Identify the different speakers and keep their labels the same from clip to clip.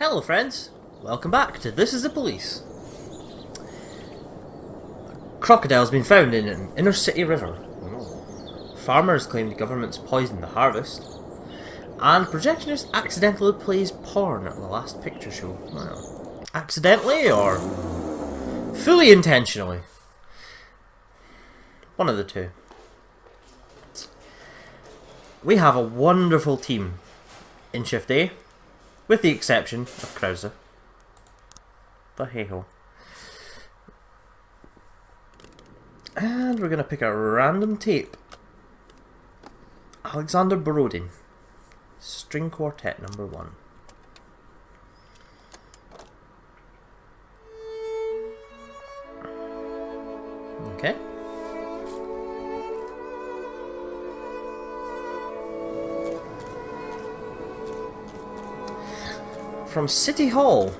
Speaker 1: Hello friends, welcome back to This is the Police. Crocodile's been found in an inner city river. Farmers claim the government's poisoned the harvest. And projectionist accidentally plays porn at the last picture show. Well, accidentally or fully intentionally? One of the two. We have a wonderful team in Shift A, with the exception of Krause. But hey ho. And we're going to pick a random tape. Alexander Borodin, String Quartet number 1. Okay. From City Hall.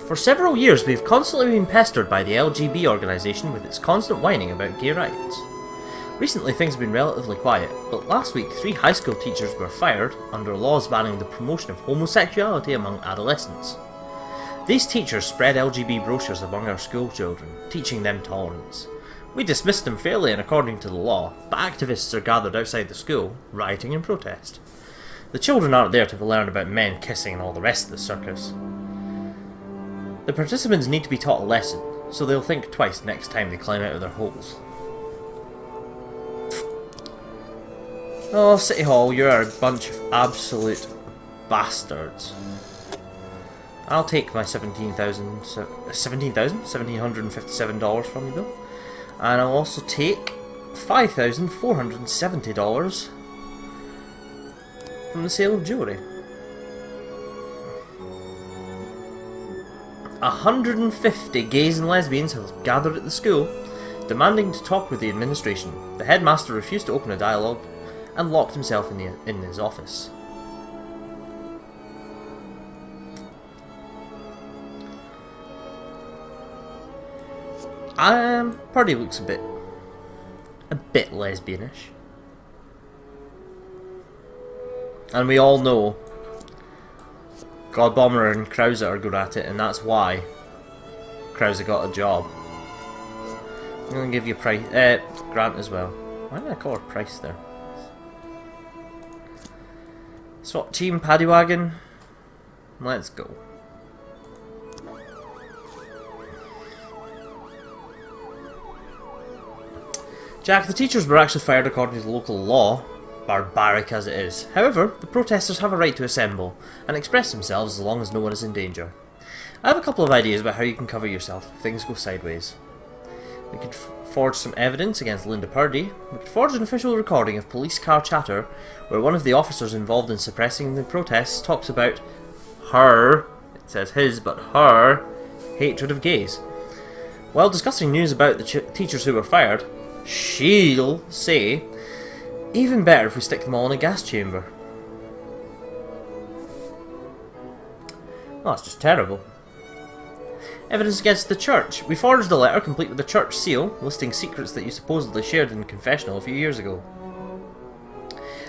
Speaker 1: For several years we've constantly been pestered by the LGB organisation with its constant whining about gay rights. Recently things have been relatively quiet, but last week 3 high school teachers were fired under laws banning the promotion of homosexuality among adolescents. These teachers spread LGB brochures among our school children, teaching them tolerance. We dismissed them fairly and according to the law, but activists are gathered outside the school, rioting in protest. The children aren't there to learn about men kissing and all the rest of the circus. The participants need to be taught a lesson, so they'll think twice next time they climb out of their holes. Oh, City Hall, you're a bunch of absolute bastards. I'll take my $17,757 from you, Bill. And I'll also take $5,470 from the sale of jewellery. 150 gays and lesbians have gathered at the school, demanding to talk with the administration. The headmaster refused to open a dialogue and locked himself in his office. Party looks a bit lesbianish. And we all know Godbomber and Krause are good at it, and that's why Krause got a job. I'm going to give you Grant as well. Why did I call her Price there? SWAT team, Paddy Wagon. Let's go. Jack, the teachers were actually fired according to the local law, barbaric as it is. However, the protesters have a right to assemble and express themselves as long as no one is in danger. I have a couple of ideas about how you can cover yourself if things go sideways. We could forge some evidence against Linda Purdy. We could forge an official recording of police car chatter where one of the officers involved in suppressing the protests talks about her, it says his, but her, hatred of gays. While discussing news about the teachers who were fired, she'll say, even better if we stick them all in a gas chamber. Well, that's just terrible. Evidence against the church. We forged a letter complete with the church seal, listing secrets that you supposedly shared in the confessional a few years ago.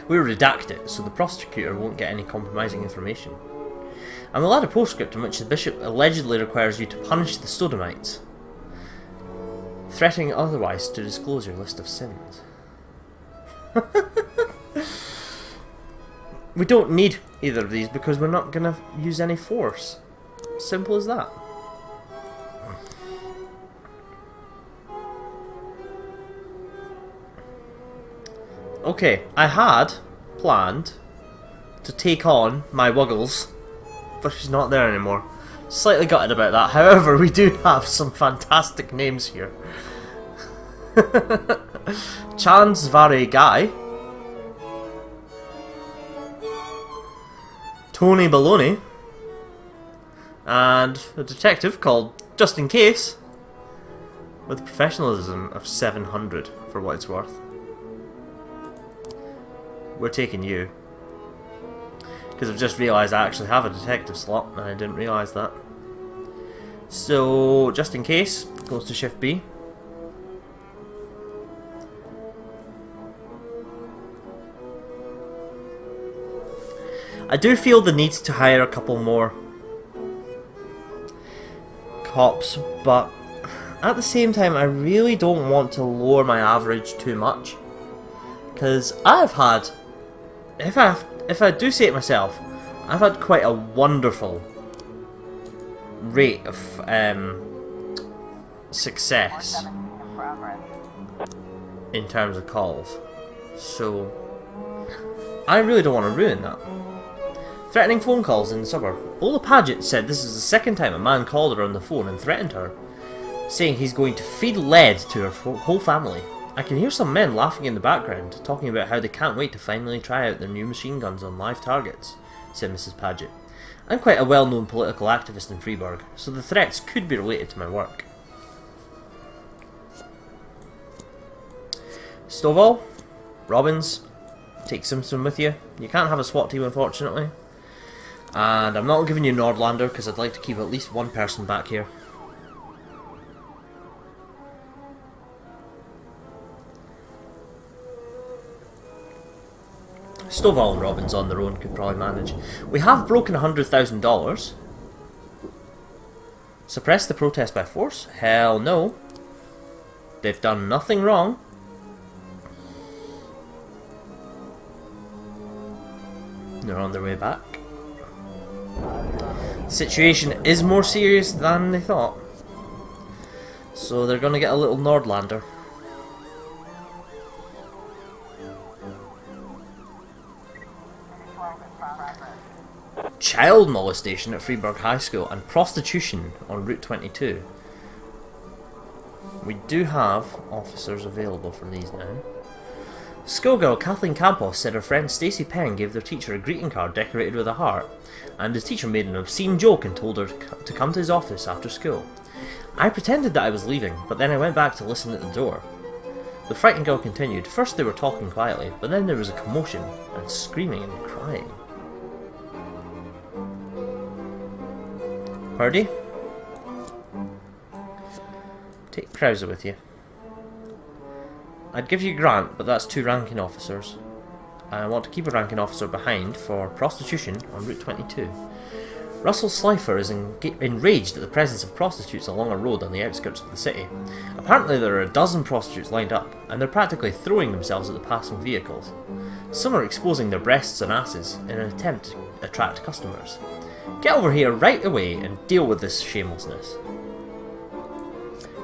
Speaker 1: We'll redact it, so the prosecutor won't get any compromising information. And we'll add a postscript in which the bishop allegedly requires you to punish the sodomites, threatening otherwise to disclose your list of sins. We don't need either of these because we're not going to use any force. Simple as that. Okay, I had planned to take on my Wuggles, but she's not there anymore. Slightly gutted about that. However, we do have some fantastic names here. Chance Vare Guy, Tony Baloney, and a detective called Just In Case, with professionalism of 700 for what it's worth. We're taking you. Because I've just realised I actually have a detective slot, and I didn't realise that. So, Just In Case goes to Shift B. I do feel the need to hire a couple more cops, but at the same time I really don't want to lower my average too much. Because I've had, if I do say it myself, I've had quite a wonderful rate of success in terms of calls. So I really don't want to ruin that. Threatening phone calls in the suburb. Ola Paget said this is the second time a man called her on the phone and threatened her, saying he's going to feed lead to her whole family. I can hear some men laughing in the background, talking about how they can't wait to finally try out their new machine guns on live targets, said Mrs. Paget. I'm quite a well-known political activist in Freeburg, so the threats could be related to my work. Stovall, Robbins, take Simpson with you. You can't have a SWAT team, unfortunately. And I'm not giving you Nordlander because I'd like to keep at least one person back here. Stovall and Robbins on their own could probably manage. We have broken $100,000. Suppress the protest by force? Hell no. They've done nothing wrong. They're on their way back. The situation is more serious than they thought. So they're going to get a little Nordlander. Child molestation at Freeburg High School and prostitution on Route 22. We do have officers available for these now. Schoolgirl Kathleen Campos said her friend Stacey Penn gave their teacher a greeting card decorated with a heart, and his teacher made an obscene joke and told her to come to his office after school. I pretended that I was leaving, but then I went back to listen at the door. The frightened girl continued. First they were talking quietly, but then there was a commotion and screaming and crying. Purdy? Take Krauser with you. I'd give you Grant, but that's 2 ranking officers. I want to keep a ranking officer behind for prostitution on Route 22. Russell Slifer is enraged at the presence of prostitutes along a road on the outskirts of the city. Apparently there are a dozen prostitutes lined up, and they're practically throwing themselves at the passing vehicles. Some are exposing their breasts and asses in an attempt to attract customers. Get over here right away and deal with this shamelessness.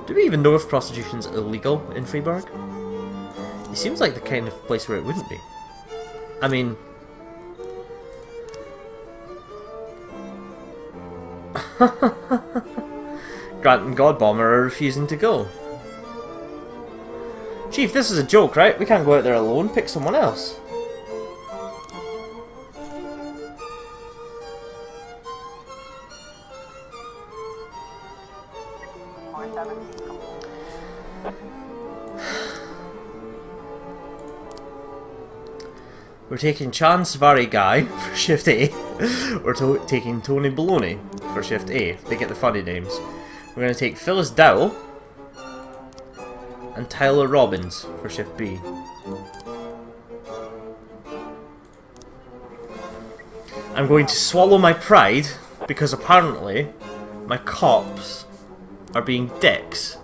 Speaker 1: Do we even know if prostitution's illegal in Freeburg? It seems like the kind of place where it wouldn't be. I mean... Grant and Godbomber are refusing to go. Chief, this is a joke, right? We can't go out there alone. Pick someone else. We're taking Chan Savari Guy for Shift A. We're taking Tony Baloney for Shift A. They get the funny names. We're going to take Phyllis Dowell and Tyler Robbins for Shift B. I'm going to swallow my pride because apparently my cops are being dicks.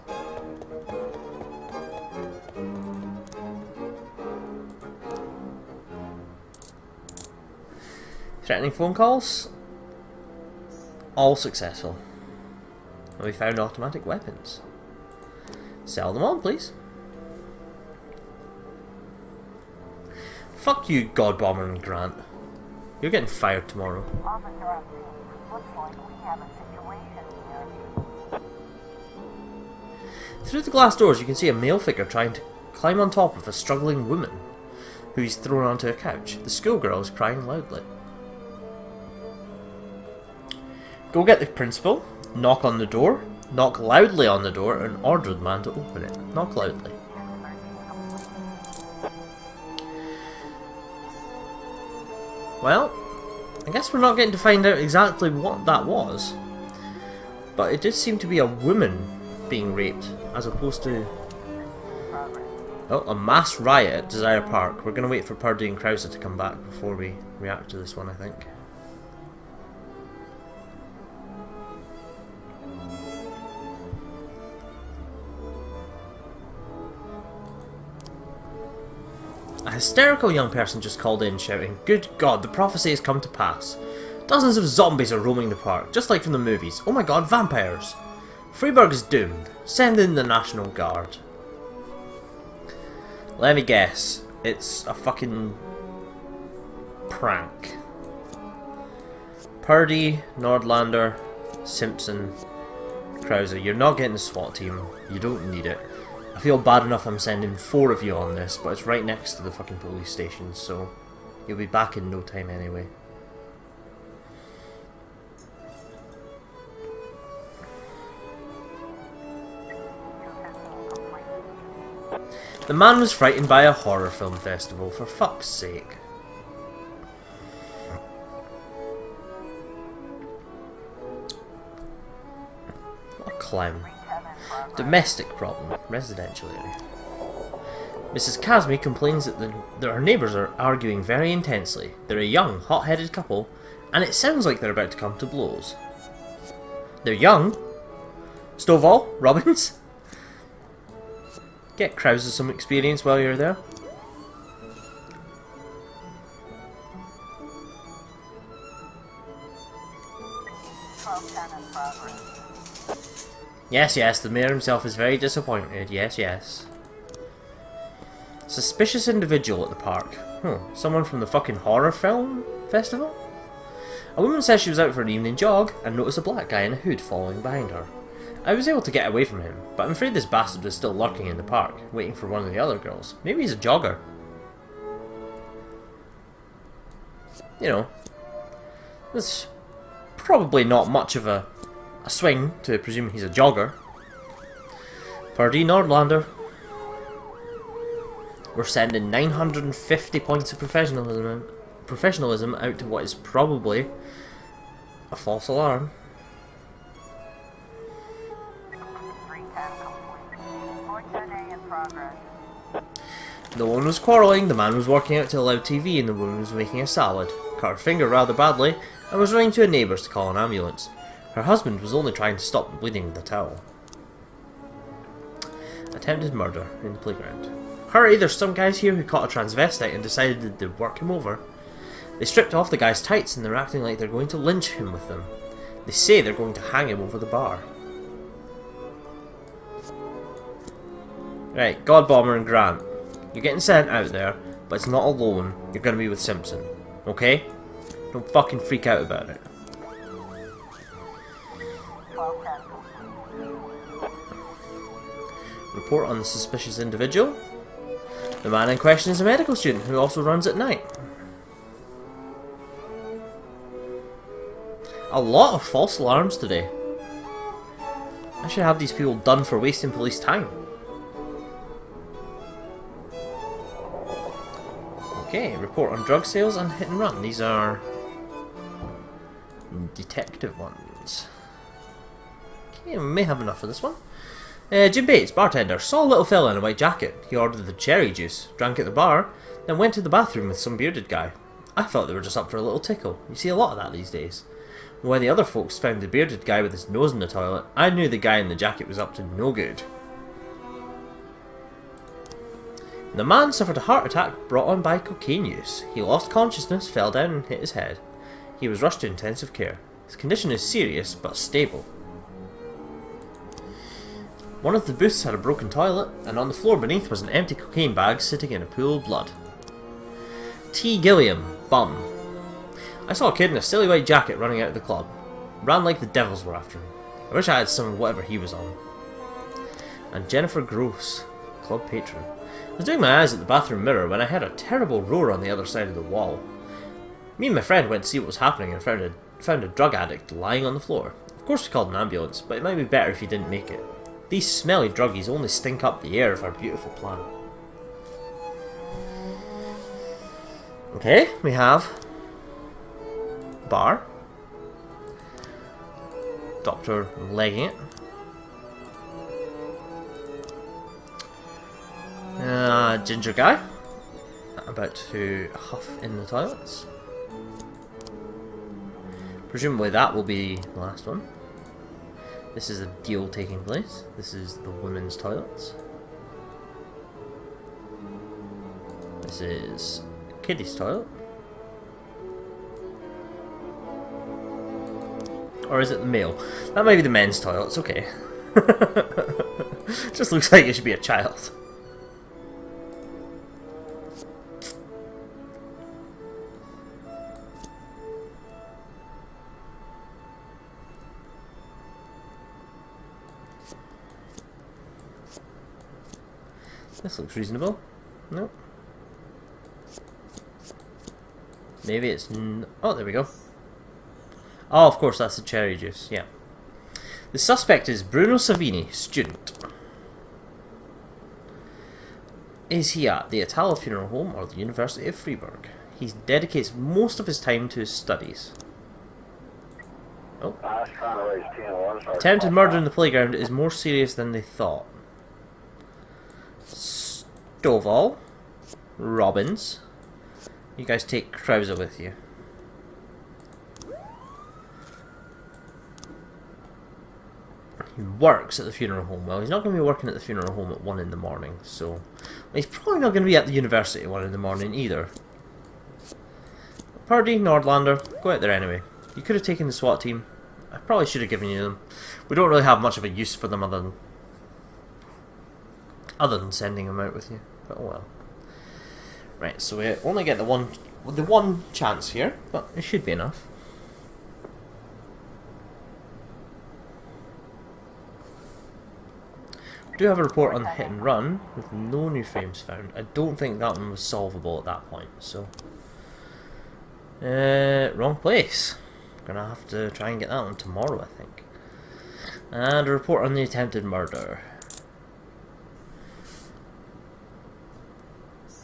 Speaker 1: Threatening phone calls? All successful. And we found automatic weapons. Sell them on, please. Fuck you, Godbomber and Grant. You're getting fired tomorrow.
Speaker 2: Officer, looks like we have a situation here.
Speaker 1: Through the glass doors you can see a male figure trying to climb on top of a struggling woman who he's thrown onto a couch. The schoolgirl is crying loudly. Go get the principal, knock on the door, knock loudly on the door and order the man to open it. Knock loudly. Well, I guess we're not getting to find out exactly what that was. But it did seem to be a woman being raped, as opposed to... Oh, a mass riot at Desire Park. We're going to wait for Purdy and Krauser to come back before we react to this one, I think. hysterical young person just called in shouting, "Good God, the prophecy has come to pass. Dozens of zombies are roaming the park, just like from the movies. Oh my god, vampires! Freiburg is doomed. Send in the National Guard." Let me guess. It's a fucking prank. Purdy, Nordlander, Simpson, Krauser, you're not getting the SWAT team. You don't need it. I feel bad enough I'm sending 4 of you on this, but it's right next to the fucking police station, so you'll be back in no time anyway. The man was frightened by a horror film festival, for fuck's sake. What a clown. Domestic problem, residential area. Mrs. Casmy complains that her neighbours are arguing very intensely. They're a young, hot-headed couple, and it sounds like they're about to come to blows. They're young? Stovall? Robbins? Get Krauser some experience while you're there. Yes, yes, the mayor himself is very disappointed. Yes, yes. Suspicious individual at the park. Someone from the fucking horror film festival? A woman says she was out for an evening jog and noticed a black guy in a hood following behind her. I was able to get away from him, but I'm afraid this bastard was still lurking in the park, waiting for one of the other girls. Maybe he's a jogger. You know, there's probably not much of a swing to presume he's a jogger. Purdy Nordlander. We're sending 950 points of professionalism out to what is probably a false alarm. No one was quarrelling, the man was working out to a loud TV and the woman was making a salad, cut her finger rather badly, and was running to a neighbour's to call an ambulance. Her husband was only trying to stop the bleeding with a towel. Attempted murder in the playground. Hurry, there's some guys here who caught a transvestite and decided that they'd work him over. They stripped off the guy's tights and they're acting like they're going to lynch him with them. They say they're going to hang him over the bar. Right, Godbomber and Grant. You're getting sent out there, but it's not alone. You're going to be with Simpson. Okay? Don't fucking freak out about it. Report on the suspicious individual. The man in question is a medical student who also runs at night. A lot of false alarms today. I should have these people done for wasting police time. Okay, report on drug sales and hit and run. These are detective ones. Okay, we may have enough for this one. Jim Bates, bartender, saw a little fella in a white jacket. He ordered the cherry juice, drank at the bar, then went to the bathroom with some bearded guy. I thought they were just up for a little tickle. You see a lot of that these days. When the other folks found the bearded guy with his nose in the toilet, I knew the guy in the jacket was up to no good. The man suffered a heart attack brought on by cocaine use. He lost consciousness, fell down and hit his head. He was rushed to intensive care. His condition is serious but stable. One of the booths had a broken toilet, and on the floor beneath was an empty cocaine bag sitting in a pool of blood. T. Gilliam, bum. I saw a kid in a silly white jacket running out of the club. Ran like the devils were after him. I wish I had some of whatever he was on. And Jennifer Gross, club patron. I was doing my eyes at the bathroom mirror when I heard a terrible roar on the other side of the wall. Me and my friend went to see what was happening and found a drug addict lying on the floor. Of course we called an ambulance, but it might be better if you didn't make it. These smelly druggies only stink up the air of our beautiful planet. Okay, we have bar, doctor legging it, ginger guy about to huff in the toilets. Presumably that will be the last one. This is a deal taking place. This is the women's toilets. This is Kitty's toilet. Or is it the male? That might be the men's toilet, it's okay. Just looks like it should be a child. This looks reasonable. Nope. Maybe it's... oh, there we go. Oh, of course, that's the cherry juice, yeah. The suspect is Bruno Savini, student. Is he at the Atala Funeral Home or the University of Freiburg? He dedicates most of his time to his studies. Oh. Attempted murder in the playground is more serious than they thought. Stovall, Robbins, you guys take Krauser with you. He works at the funeral home. Well, he's not going to be working at the funeral home at 1 in the morning, so... he's probably not going to be at the university at 1 in the morning either. Purdy, Nordlander, go out there anyway. You could have taken the SWAT team. I probably should have given you them. We don't really have much of a use for them other than sending them out with you. But oh well. Right, so we only get the one chance here, but it should be enough. We do have a report on the hit and run with no new frames found. I don't think that one was solvable at that point, so wrong place. Gonna have to try and get that one tomorrow, I think. And a report on the attempted murder.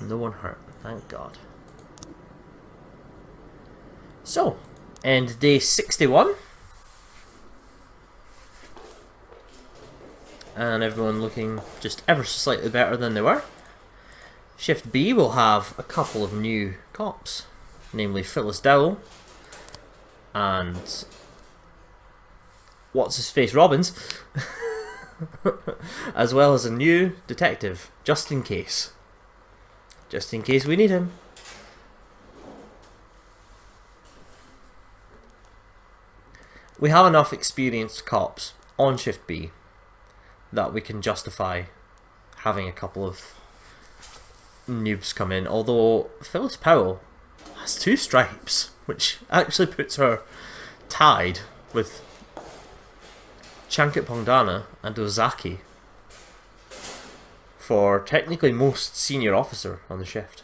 Speaker 1: No one hurt, thank God. So, end day 61. And everyone looking just ever so slightly better than they were. Shift B will have a couple of new cops, namely Phyllis Dowell and what's-his-face Robbins, as well as a new detective, just in case. Just in case we need him. We have enough experienced cops on Shift B that we can justify having a couple of noobs come in, although Phyllis Powell has 2 stripes, which actually puts her tied with Chankit Pongdana and Ozaki for technically most senior officer on the shift.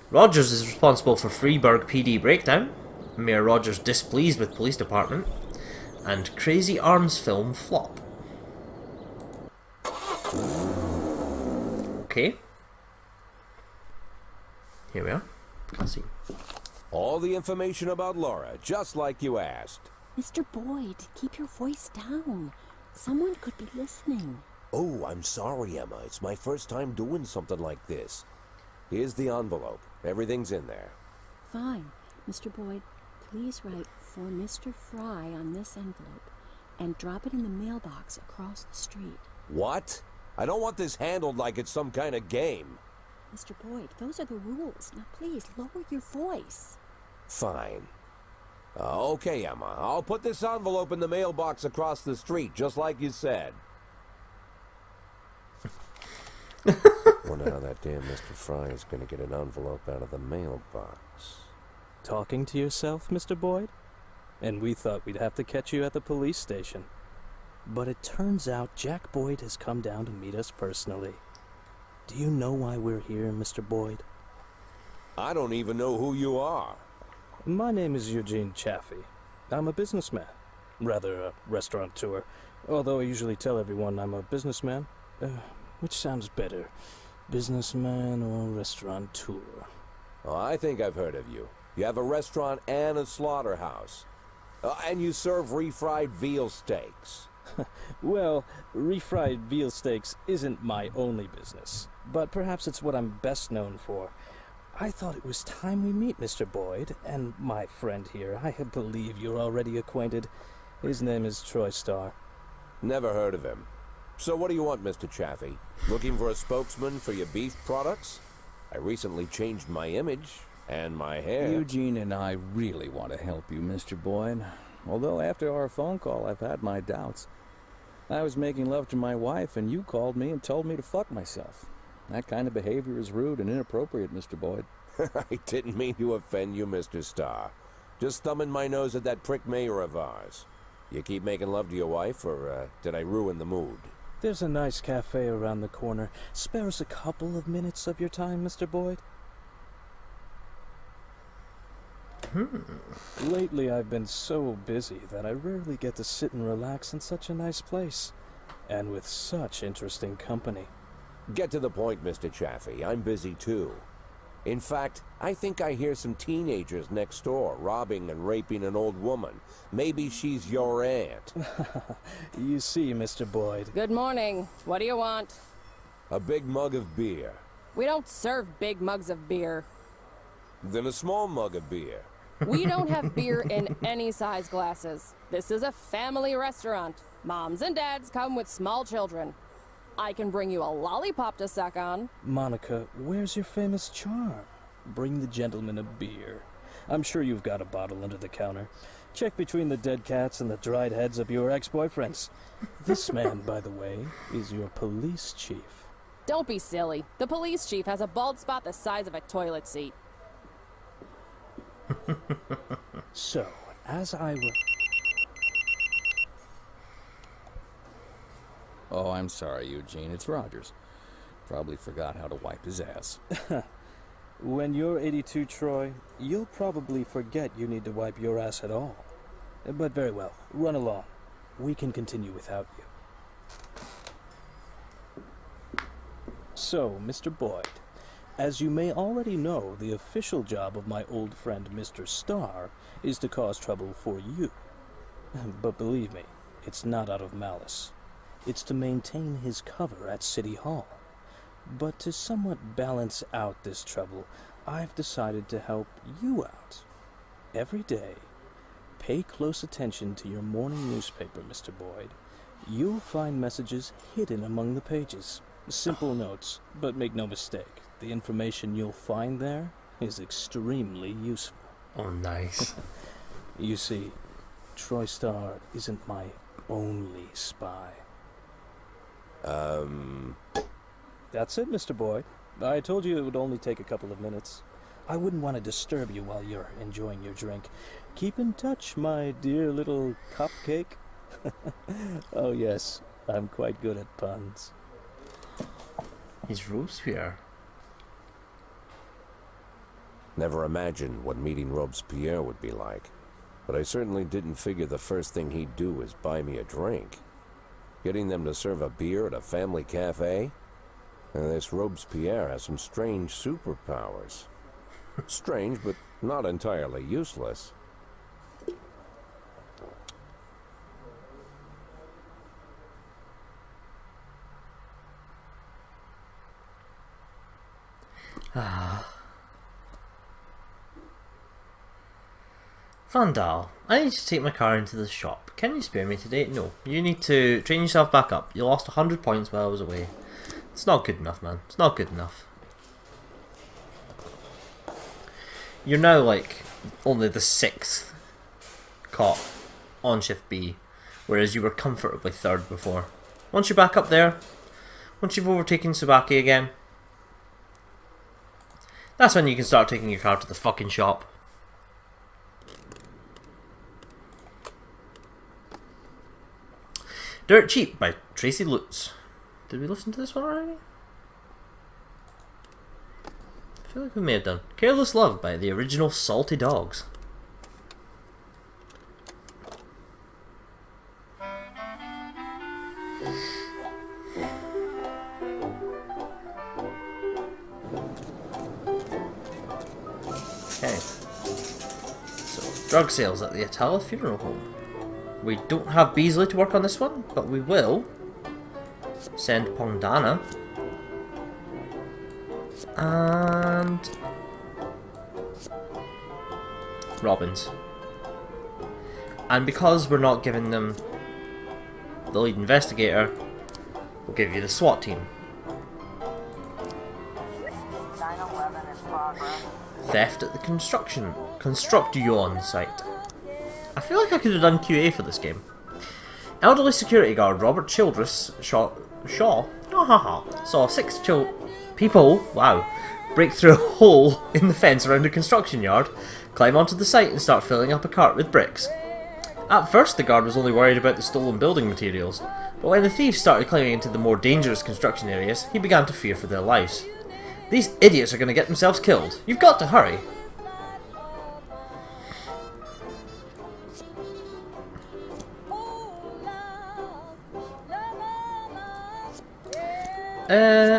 Speaker 1: Rogers is responsible for Freiburg PD breakdown, Mayor Rogers displeased with police department, and Crazy Arms film flop. Okay. Here we are. Cutscene.
Speaker 3: All the information about Laura, just like you asked.
Speaker 4: Mr. Boyd, keep your voice down. Someone could be listening.
Speaker 3: Oh, I'm sorry, Emma. It's my first time doing something like this. Here's the envelope. Everything's in there.
Speaker 4: Fine. Mr. Boyd, please write for Mr. Fry on this envelope and drop it in the mailbox across the street.
Speaker 3: What? I don't want this handled like it's some kind of game.
Speaker 4: Mr. Boyd, those are the rules. Now please, lower your voice.
Speaker 3: Fine. Okay, Emma. I'll put this envelope in the mailbox across the street, just like you said. Wonder how that damn Mr. Fry is going to get an envelope out of the mailbox.
Speaker 5: Talking to yourself, Mr. Boyd? And we thought we'd have to catch you at the police station. But it turns out Jack Boyd has come down to meet us personally. Do you know why we're here, Mr. Boyd?
Speaker 3: I don't even know who you are.
Speaker 5: My name is Eugene Chaffee. I'm a businessman. Rather, a restaurateur. Although I usually tell everyone I'm a businessman. Which sounds better? Businessman or restaurateur?
Speaker 3: Oh, I think I've heard of you. You have a restaurant and a slaughterhouse. And you serve refried veal steaks.
Speaker 5: Well, refried veal steaks isn't my only business, but perhaps it's what I'm best known for. I thought it was time we meet Mr. Boyd, and my friend here. I believe you're already acquainted. His name is Troy Starr.
Speaker 3: Never heard of him. So what do you want, Mr. Chaffee? Looking for a spokesman for your beef products? I recently changed my image and my hair.
Speaker 6: Eugene and I really want to help you, Mr. Boyd. Although after our phone call, I've had my doubts. I was making love to my wife, and you called me and told me to fuck myself. That kind of behavior is rude and inappropriate, Mr. Boyd.
Speaker 3: I didn't mean to offend you, Mr. Starr. Just thumbing my nose at that prick mayor of ours. You keep making love to your wife, or did I ruin the mood?
Speaker 5: There's a nice cafe around the corner. Spare us a couple of minutes of your time, Mr. Boyd. Lately, I've been so busy that I rarely get to sit and relax in such a nice place, and with such interesting company.
Speaker 3: Get to the point, Mr. Chaffee. I'm busy too. In fact, I think I hear some teenagers next door robbing and raping an old woman. Maybe she's your aunt.
Speaker 5: You see, Mr. Boyd.
Speaker 7: Good morning. What do you want?
Speaker 3: A big mug of beer.
Speaker 7: We don't serve big mugs of beer.
Speaker 3: Then a small mug of beer.
Speaker 7: We don't have beer in any size glasses. This is a family restaurant. Moms and dads come with small children. I can bring you a lollipop to suck on.
Speaker 5: Monica, where's your famous charm? Bring the gentleman a beer. I'm sure you've got a bottle under the counter. Check between the dead cats and the dried heads of your ex-boyfriends. This man, by the way, is your police chief.
Speaker 7: Don't be silly. The police chief has a bald spot the size of a toilet seat.
Speaker 5: So, as I was...
Speaker 6: Oh, I'm sorry, Eugene. It's Rogers. Probably forgot how to wipe his ass.
Speaker 5: When you're 82, Troy, you'll probably forget you need to wipe your ass at all. But very well. Run along. We can continue without you. So, Mr. Boyd, as you may already know, the official job of my old friend Mr. Starr is to cause trouble for you. But believe me, it's not out of malice. It's to maintain his cover at City Hall. But to somewhat balance out this trouble, I've decided to help you out. Every day, pay close attention to your morning newspaper, Mr. Boyd. You'll find messages hidden among the pages. Simple notes, but make no mistake, the information you'll find there is extremely useful.
Speaker 1: Oh, nice.
Speaker 5: You see, Troy Starr isn't my only spy. That's it, Mr. Boyd. I told you it would only take a couple of minutes. I wouldn't want to disturb you while you're enjoying your drink. Keep in touch, my dear little cupcake. Oh yes, I'm quite good at puns.
Speaker 1: He's Robespierre.
Speaker 3: Never imagined what meeting Robespierre would be like. But I certainly didn't figure the first thing he'd do is buy me a drink. Getting them to serve a beer at a family cafe? And this Robespierre has some strange superpowers. Strange, but not entirely useless.
Speaker 1: Vandal, I need to take my car into the shop. Can you spare me today? No. You need to train yourself back up. You lost 100 points while I was away. It's not good enough, man. It's not good enough. You're now, like, only the 6th cop on Shift B, whereas you were comfortably 3rd before. Once you're back up there, once you've overtaken Tsubaki again, that's when you can start taking your car to the fucking shop. Dirt Cheap by Tracy Lutz. Did we listen to this one already? I feel like we may have done. Careless Love by the original Salty Dogs. Okay. So, drug sales at the Atala Funeral Home. We don't have Beasley to work on this one, but we will send Pongdana and Robbins. And because we're not giving them the lead investigator, We'll give you the SWAT team.
Speaker 2: 911 in progress.
Speaker 1: Theft at the construction site. I feel like I could have done QA for this game. Elderly security guard Robert Childress Shaw saw 6 people, wow, break through a hole in the fence around a construction yard, climb onto the site and start filling up a cart with bricks. At first the guard was only worried about the stolen building materials, but when the thieves started climbing into the more dangerous construction areas, he began to fear for their lives. These idiots are going to get themselves killed. You've got to hurry.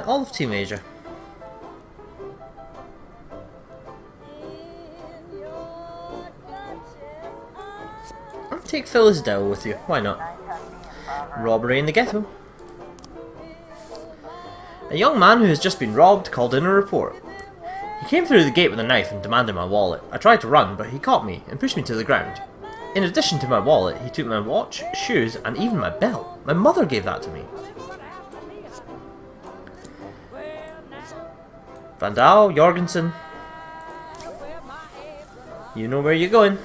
Speaker 1: Olive Tea Major. I'll take Phyllis Dell with you, why not? Robbery in the ghetto. A young man who has just been robbed called in a report. He came through the gate with a knife and demanded my wallet. I tried to run, but he caught me and pushed me to the ground. In addition to my wallet, he took my watch, shoes, and even my belt. My mother gave that to me. Vandal, Jorgensen. You know where you're going.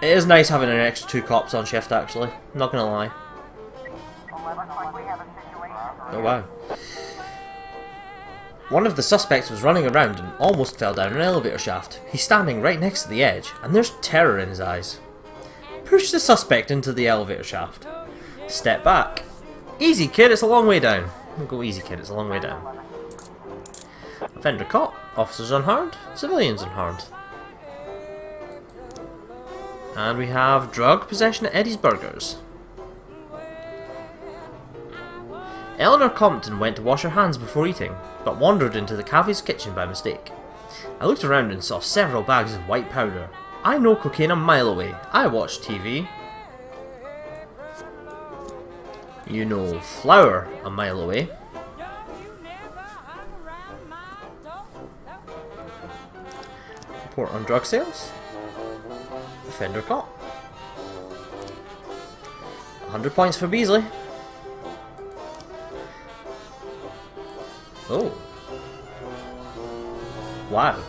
Speaker 1: It is nice having an extra 2 cops on shift, actually. I'm not gonna lie. Oh wow. One of the suspects was running around and almost fell down an elevator shaft. He's standing right next to the edge, and there's terror in his eyes. Push the suspect into the elevator shaft. Step back. Easy kid, it's a long way down. We'll go easy kid, it's a long way down. Offender caught, officers unharmed, civilians unharmed. And we have drug possession at Eddie's Burgers. Eleanor Compton went to wash her hands before eating, but wandered into the cafe's kitchen by mistake. I looked around and saw several bags of white powder. I know cocaine a mile away. I watch TV. You know flour a mile away. Report on drug sales. Offender caught. 100 points for Beasley. Oh. Wow.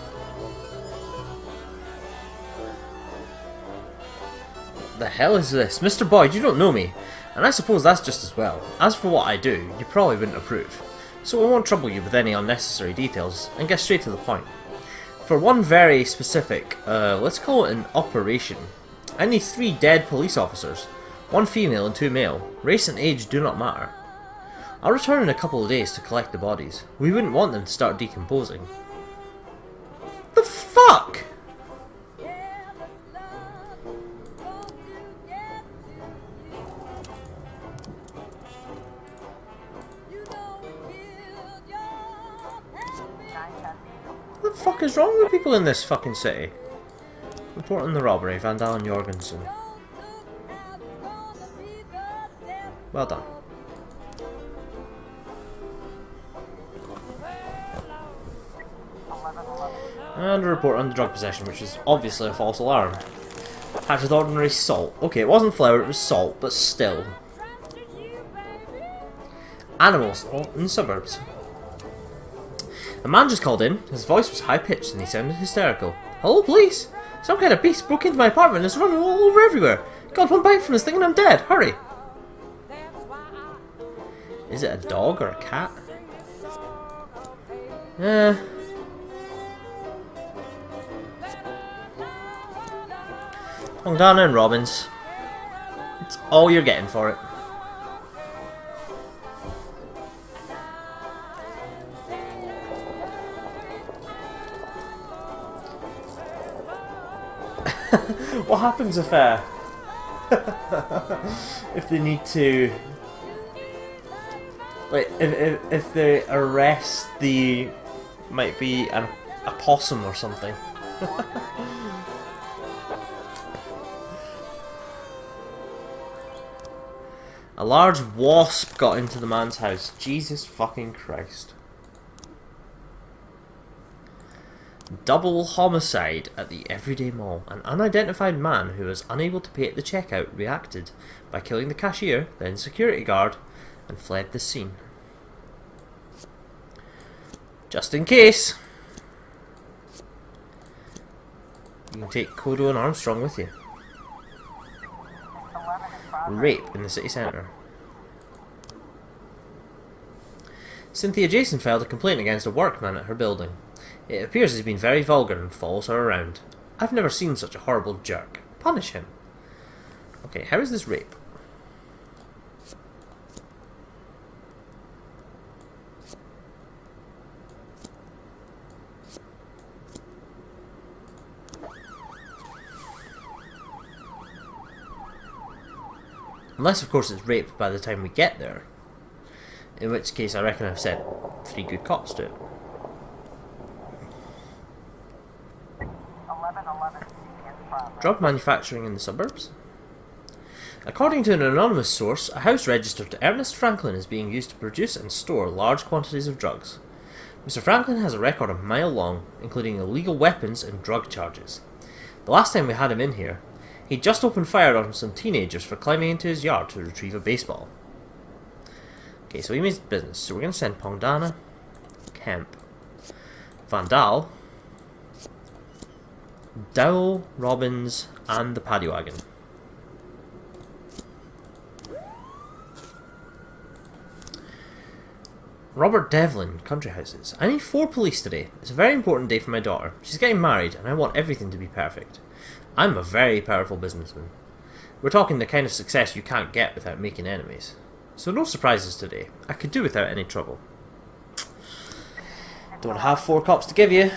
Speaker 1: The hell is this? Mr. Boyd, you don't know me. And I suppose that's just as well. As for what I do, you probably wouldn't approve. So I won't trouble you with any unnecessary details, and get straight to the point. For one very specific, let's call it an operation, I need 3 dead police officers. 1 female and 2 male. Race and age do not matter. I'll return in a couple of days to collect the bodies. We wouldn't want them to start decomposing. The fuck?! What the fuck is wrong with people in this fucking city? Reporting the robbery, Vandal and Jorgensen. Well done. And a report on the drug possession, which is obviously a false alarm. Hatched with ordinary salt. Okay, it wasn't flour, it was salt, but still. Animals in the suburbs. A man just called in. His voice was high-pitched and he sounded hysterical. Hello, police! Some kind of beast broke into my apartment and is running all over everywhere. Got one bite from this thing and I'm dead. Hurry! Is it a dog or a cat? Long down and Robbins. It's all you're getting for it. What happens if if they need to, like, if they arrest the, might be a possum or something? A large wasp got into the man's house. Jesus fucking Christ. Double homicide at the Everyday Mall. An unidentified man who was unable to pay at the checkout reacted by killing the cashier, then security guard, and fled the scene. Just in case, you can take Kodo and Armstrong with you.
Speaker 2: 11 in progress.
Speaker 1: Rape in the city centre. Cynthia Jason filed a complaint against a workman at her building. It appears he's been very vulgar and follows her around. I've never seen such a horrible jerk. Punish him. Okay, how is this rape? Unless, of course, it's rape by the time we get there. In which case, I reckon I've set 3 good cops to it.
Speaker 2: 11 in progress.
Speaker 1: Drug manufacturing in the suburbs. According to an anonymous source, a house registered to Ernest Franklin is being used to produce and store large quantities of drugs. Mr. Franklin has a record a mile long, including illegal weapons and drug charges. The last time we had him in here, he'd just opened fire on some teenagers for climbing into his yard to retrieve a baseball. Okay, so he means business. So we're going to send Pongdana, Kemp, Vandal, Dowell, Robbins, and the Paddy Wagon. Robert Devlin, Country Houses. I need 4 police today. It's a very important day for my daughter. She's getting married, and I want everything to be perfect. I'm a very powerful businessman. We're talking the kind of success you can't get without making enemies. So no surprises today. I could do without any trouble. Don't have 4 cops to give you.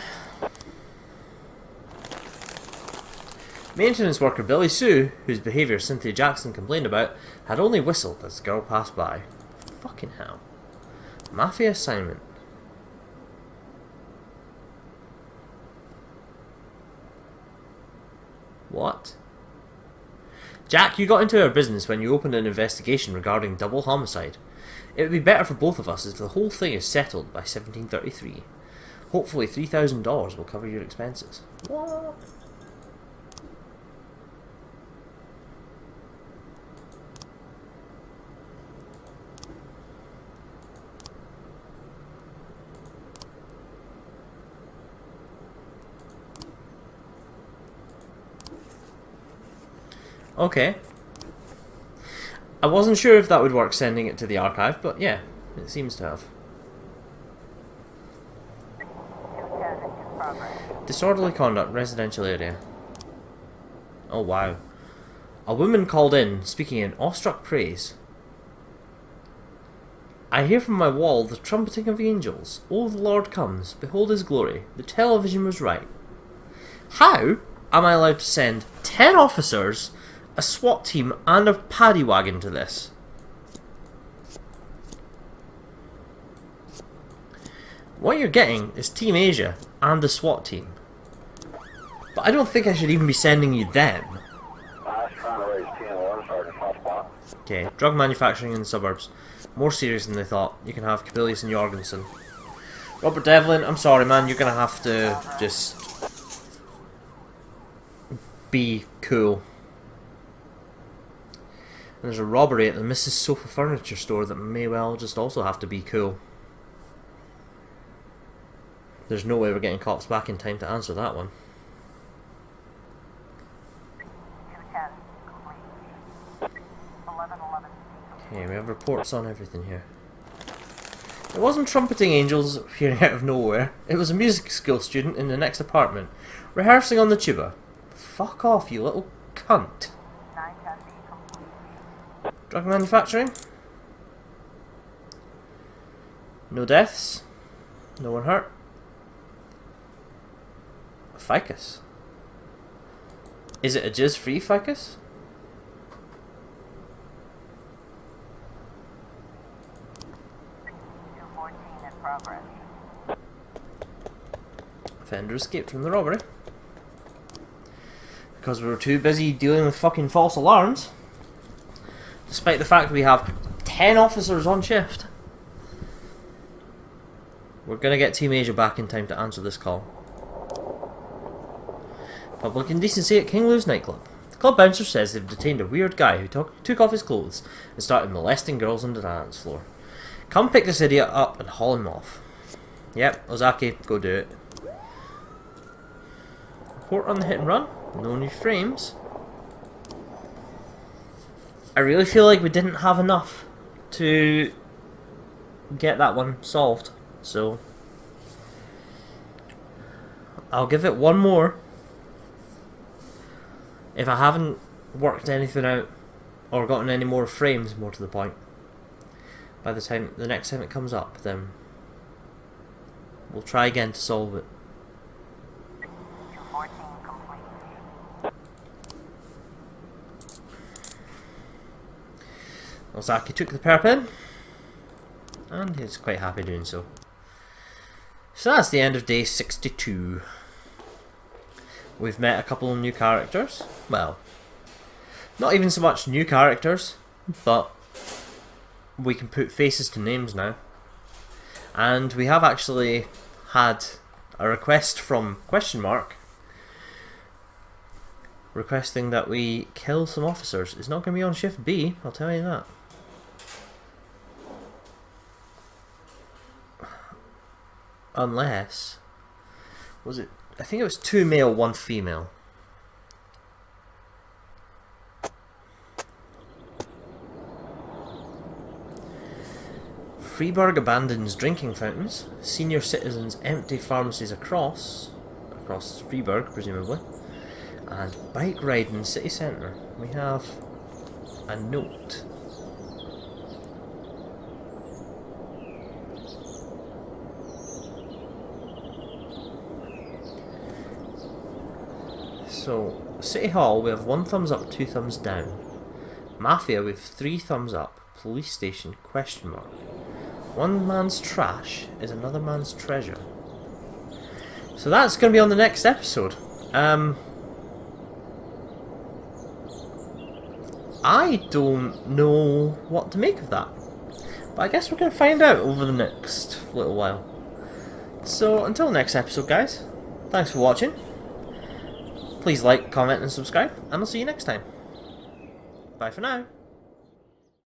Speaker 1: Maintenance worker Billy Sue, whose behaviour Cynthia Jackson complained about, had only whistled as the girl passed by. Fucking hell. Mafia assignment. What? Jack, you got into our business when you opened an investigation regarding double homicide. It would be better for both of us if the whole thing is settled by 1733. Hopefully $3,000 will cover your expenses. What? Okay. I wasn't sure if that would work sending it to the archive, but yeah, it seems to have.
Speaker 2: 210 in progress.
Speaker 1: Disorderly conduct, residential area. Oh wow. A woman called in, speaking in awestruck praise. I hear from my wall the trumpeting of angels. Oh, the Lord comes, behold his glory. The television was right. How am I allowed to send 10 officers, a SWAT team, and a paddy wagon to this? What you're getting is Team Asia and the SWAT team. But I don't think I should even be sending you them. Okay, drug manufacturing in the suburbs. More serious than they thought. You can have Capilius and Jorgensen. Robert Devlin, I'm sorry man, you're gonna have to just be cool. And there's a robbery at the Mrs. Sofa Furniture Store that may well just also have to be cool. There's no way we're getting cops back in time to answer that one.
Speaker 2: 210 complete. 11
Speaker 1: Okay, we have reports on everything here. It wasn't trumpeting angels appearing out of nowhere. It was a music school student in the next apartment, rehearsing on the tuba. Fuck off, you little cunt.
Speaker 2: 910 complete.
Speaker 1: Drug manufacturing? No deaths? No one hurt? A ficus? Is it a jizz-free ficus?
Speaker 2: In progress.
Speaker 1: Offender escaped from the robbery. Because we were too busy dealing with fucking false alarms. Despite the fact we have 10 officers on shift. We're gonna get Team Asia back in time to answer this call. Public indecency at King Lou's nightclub. The club bouncer says they've detained a weird guy who took off his clothes and started molesting girls on the dance floor. Come pick this idiot up and haul him off. Yep, Ozaki, go do it. Report on the hit and run. No new frames. I really feel like we didn't have enough to get that one solved, so I'll give it one more. If I haven't worked anything out or gotten any more frames, more to the point, by the next time it comes up, then we'll try again to solve it.
Speaker 2: 214 complete.
Speaker 1: Ozaki took the perp in, and he's quite happy doing so. So that's the end of day 62. We've met a couple of new characters. Well, not even so much new characters, but we can put faces to names now. And we have actually had a request from Question Mark requesting that we kill some officers. It's not going to be on shift B, I'll tell you that. Unless, was it? I think it was 2 male, 1 female. Freeburg abandons drinking fountains. Senior citizens empty pharmacies across Freeburg, presumably. And bike ride in the city centre. We have a note. So, City Hall, we have 1 thumbs up, 2 thumbs down. Mafia, we have 3 thumbs up. Police station, question mark. One man's trash is another man's treasure. So that's going to be on the next episode. I don't know what to make of that. But I guess we're going to find out over the next little while. So, until next episode, guys. Thanks for watching. Please like, comment and subscribe, and I'll see you next time. Bye for now.